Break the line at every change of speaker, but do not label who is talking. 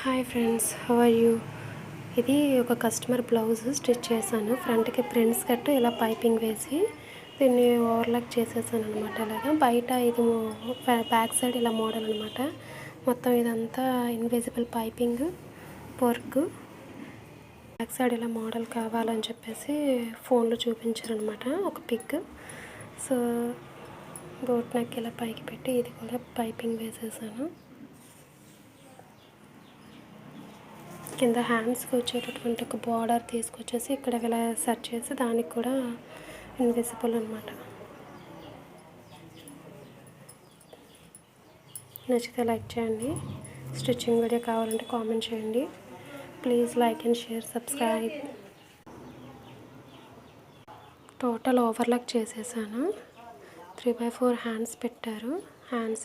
Hi friends, how are you? ఇది ఒక customer blouse stitch చేశాను. ఫ్రంట్కి ప్రింట్స్ కట్టు ఇలా పైపింగ్ వేసి దీన్ని ఓవర్లాక్ చేసేసాను అనమాట. అలాగా బయట ఇది బ్యాక్ సైడ్ ఇలా మోడల్ అనమాట. మొత్తం ఇదంతా invisible piping work. Back side ఇలా మోడల్ కావాలని చెప్పేసి ఫోన్లో చూపించారనమాట ఒక పిక్. సో బోట్ నెక్ ఇలా పైకి పెట్టి ఇది కూడా పైపింగ్ వేసేసాను. కింద హ్యాండ్స్కి వచ్చేటటువంటి ఒక బార్డర్ తీసుకొచ్చేసి ఇక్కడ ఇలా సెట్ చేసి దానికి కూడా ఇన్విజిబుల్ అనమాట. నచ్చితే లైక్ చేయండి. స్టిచ్చింగ్ వీడియో కావాలంటే కామెంట్ చేయండి. Please like and share, subscribe. Total overlock చేసేసాను. 3/4 హ్యాండ్స్ పెట్టారు. హ్యాండ్స్